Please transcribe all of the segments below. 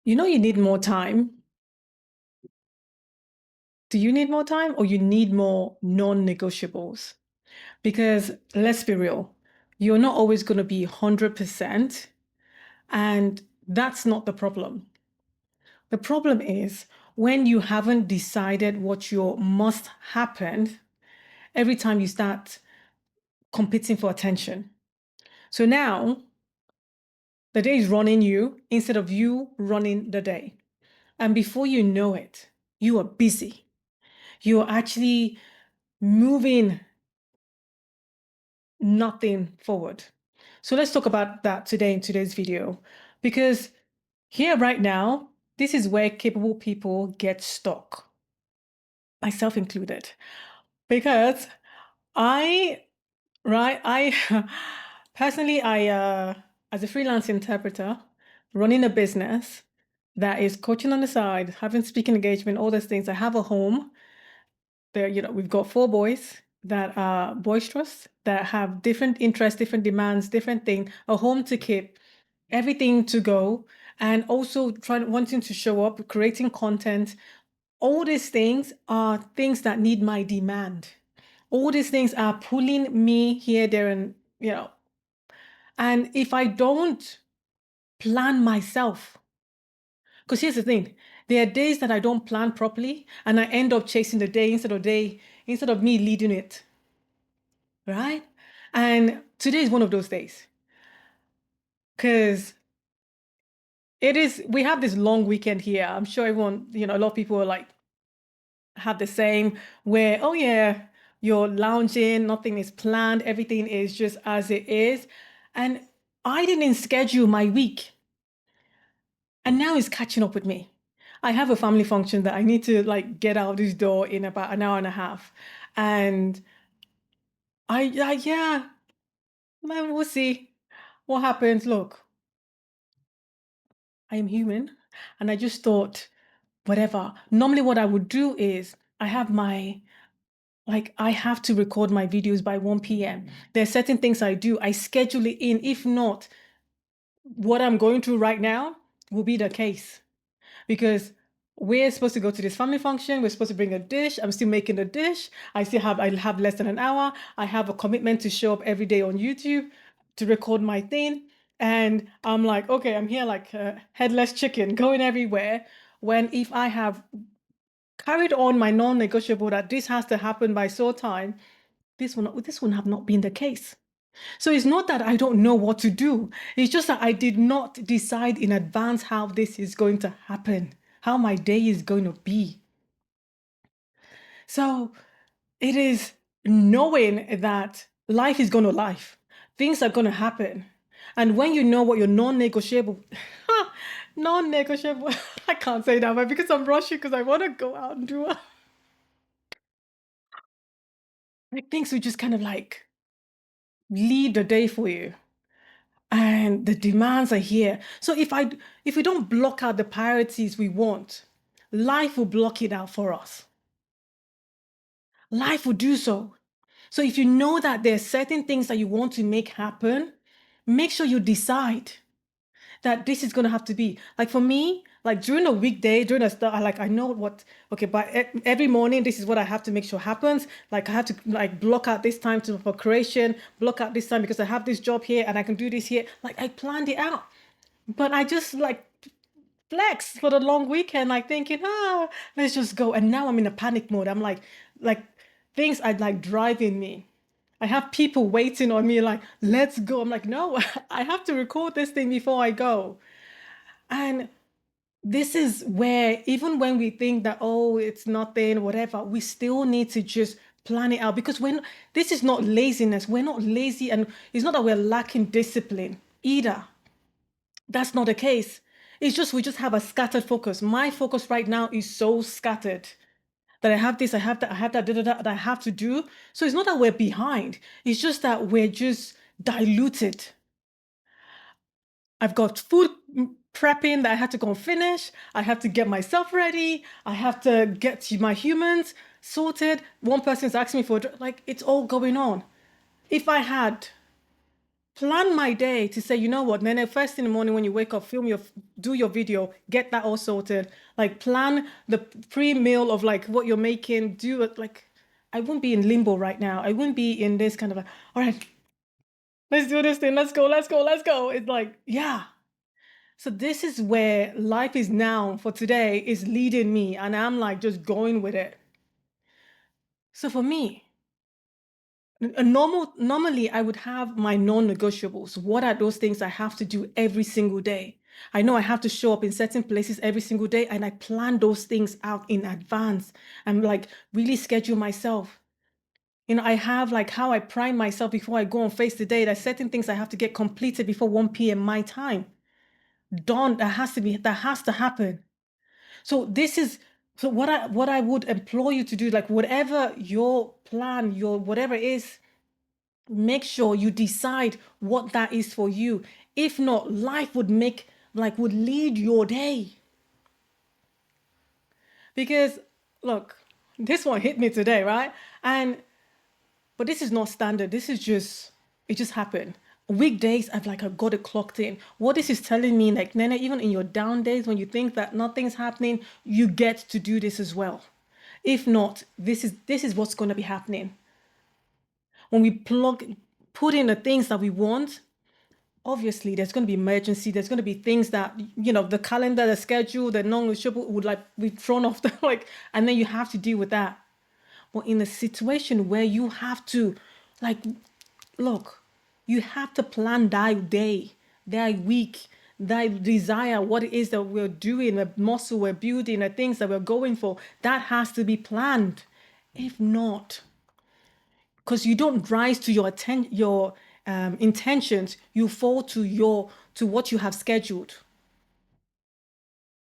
You know you need more time. Do you need more time or you need more non-negotiables? Because let's be real, you're not always going to be 100%, and that's not the problem. The problem is when you haven't decided what your must happen every time you start competing for attention. So now the day is running you instead of you running the day. And before you know it, you are busy. You're actually moving nothing forward. So let's talk about that today in today's video, because here right now, this is where capable people get stuck, myself included. Because I, right, I personally, as a freelance interpreter, running a business that is coaching on the side, having speaking engagement, all those things. I have a home there, we've got four boys that are boisterous, that have different interests, different demands, different things, a home to keep, everything to go, and also wanting to show up, creating content. All these things are things that need my demand. All these things are pulling me here, there, and. And if I don't plan myself, because here's the thing, there are days that I don't plan properly and I end up chasing the instead of me leading it. Right? And today is one of those days because we have this long weekend here. I'm sure everyone, a lot of people are like, have the same where, oh yeah, you're lounging, nothing is planned, everything is just as it is. And I didn't schedule my week. And now it's catching up with me. I have a family function that I need to like get out this door in about an hour and a half. And yeah, man, we'll see what happens. Look, I am human. And I just thought, whatever. Normally, what I would do is I have to record my videos by 1 p.m. There's certain things I do. I schedule it in. If not, what I'm going through right now will be the case because we're supposed to go to this family function. We're supposed to bring a dish. I'm still making the dish. I have less than an hour. I have a commitment to show up every day on YouTube to record my thing. And I'm like, okay, I'm here like a headless chicken going everywhere. When if I have carried on my non-negotiable that this has to happen by so time, this will have not been the case. So it's not that I don't know what to do. It's just that I did not decide in advance how this is going to happen, how my day is going to be. So it is knowing that life is going to life. Things are going to happen. And when you know what your non-negotiable, non-negotiable, I can't say that, but because I'm rushing because I want to go out and do it. Like things will just kind of like lead the day for you. And the demands are here. So if we don't block out the priorities we want, life will block it out for us. Life will do so. So if you know that there are certain things that you want to make happen, make sure you decide that this is going to have to be like for me, like during a weekday, during a start, I know what, okay, but every morning, this is what I have to make sure happens. Like I have to like block out this time for creation, block out this time because I have this job here and I can do this here. Like I planned it out, but I just like flex for the long weekend, like thinking, let's just go. And now I'm in a panic mode. I'm like things are like driving me. I have people waiting on me, like, let's go. I'm like, no, I have to record this thing before I go. And this is where, even when we think that, oh, it's nothing, whatever, we still need to just plan it out because this is not laziness. We're not lazy, and it's not that we're lacking discipline either. That's not the case. It's just we just have a scattered focus. My focus right now is so scattered that I have this, I have that, that I have to do. So it's not that we're behind. It's just that we're just diluted. I've got food prepping that I have to go and finish. I have to get myself ready. I have to get my humans sorted. One person's asking me for like it's all going on. If I had plan my day to say, you know what, Nene, first in the morning when you wake up, do your video, get that all sorted. Like plan the pre-meal of like what you're making, do it like I wouldn't be in limbo right now. I wouldn't be in this kind of a, all right, let's do this thing, let's go, let's go, let's go. It's like, yeah. So this is where life is now for today is leading me and I'm like just going with it. So for me, normally I would have my non-negotiables. What are those things I have to do every single day? I know I have to show up in certain places every single day and I plan those things out in advance. I'm like really schedule myself. I have like how I prime myself before I go on face the day. There's certain things I have to get completed before 1 p.m. my time. Done. That has to happen. So this is so what I would implore you to do, like whatever your plan, your whatever it is, make sure you decide what that is for you. If not, life would lead your day. Because look, this one hit me today, right? But this is not standard. It just happened. Weekdays, I've got it clocked in. What this is telling me, like Nene, even in your down days when you think that nothing's happening, you get to do this as well. If not, this is what's going to be happening. When we put in the things that we want, obviously there's going to be emergency. There's going to be things that the calendar, the schedule, the non-negotiable would like be thrown off the like, and then you have to deal with that. But in a situation where you have to, like, look, you have to plan that day, that week, that desire, what it is that we're doing, the muscle we're building, the things that we're going for, that has to be planned. If not, because you don't rise to your intentions, you fall to what you have scheduled.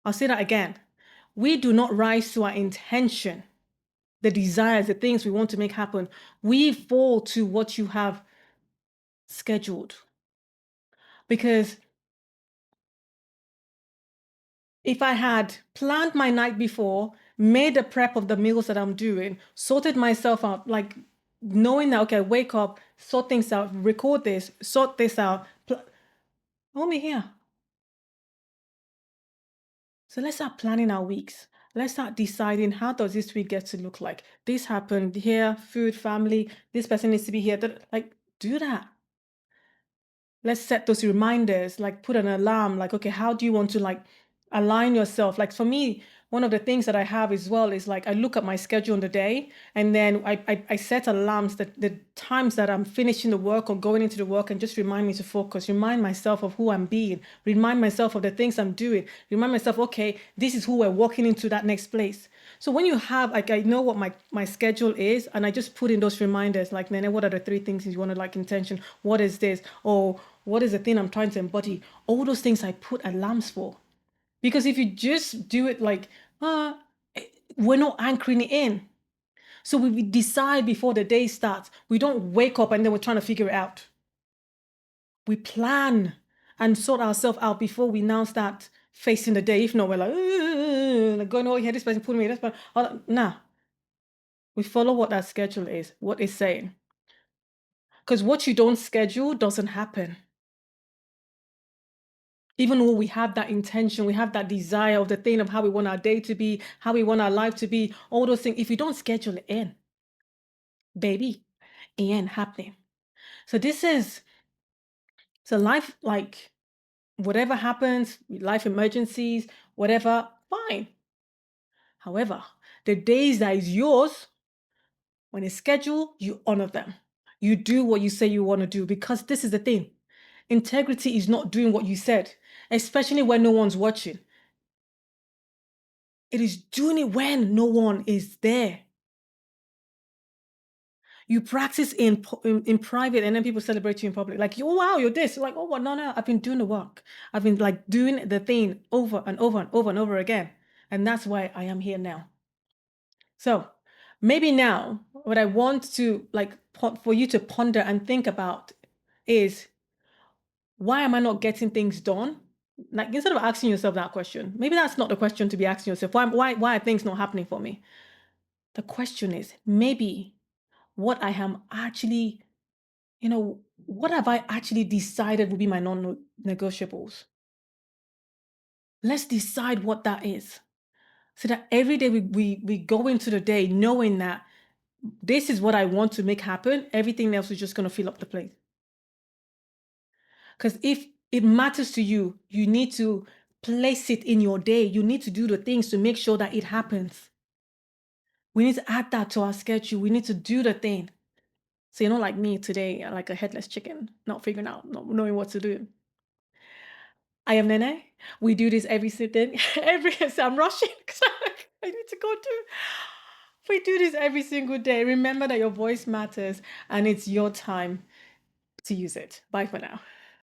I'll say that again. We do not rise to our intention, the desires, the things we want to make happen. We fall to what you have scheduled. Because if I had planned my night before, made a prep of the meals that I'm doing, sorted myself out, like knowing that, okay, wake up, sort things out, record this, sort this out, hold me here. So let's start planning our weeks. Let's start deciding how does this week get to look like? This happened here, food, family, this person needs to be here. Like, do that. Let's set those reminders, like put an alarm, like, okay, how do you want to like align yourself? Like for me, one of the things that I have as well is like I look at my schedule in the day and then I set alarms that the times that I'm finishing the work or going into the work and just remind me to focus, remind myself of who I'm being, remind myself of the things I'm doing, remind myself, okay, this is who we're walking into that next place. So when you have, like, I know what my schedule is and I just put in those reminders, like, Nene, what are the 3 things you want to like intention? What is this? Or what is the thing I'm trying to embody? All those things I put alarms for. Because if you just do it like, we're not anchoring it in. So we decide before the day starts. We don't wake up and then we're trying to figure it out. We plan and sort ourselves out before we now start facing the day. If not, we're like going over here, this person put me, this person. Nah. We follow what that schedule is, what it's saying. Because what you don't schedule doesn't happen. Even though we have that intention, we have that desire of the thing of how we want our day to be, how we want our life to be, all those things, if you don't schedule it in, baby, it ain't happening. So life, like whatever happens, life emergencies, whatever, fine. However, the days that is yours, when it's scheduled, you honor them. You do what you say you want to do, because this is the thing. Integrity is not doing what you said, especially when no one's watching. It is doing it when no one is there. You practice in private and then people celebrate you in public. Like, oh, wow, you're this. Like, oh, well, no, I've been doing the work. I've been like doing the thing over and over and over and over again. And that's why I am here now. So maybe now what I want to like for you to ponder and think about is, why am I not getting things done? Like, instead of asking yourself that question, maybe that's not the question to be asking yourself. Why are things not happening for me? The question is, maybe what I am actually, what have I actually decided will be my non-negotiables? Let's decide what that is. So that every day we go into the day knowing that this is what I want to make happen. Everything else is just going to fill up the plate. Because if it matters to you, you need to place it in your day. You need to do the things to make sure that it happens. We need to add that to our schedule. We need to do the thing. So you're not like me today, like a headless chicken, not figuring out, not knowing what to do. I am Nene. We do this every sitting, so I'm rushing because I need to go too. We do this every single day. Remember that your voice matters and it's your time to use it. Bye for now.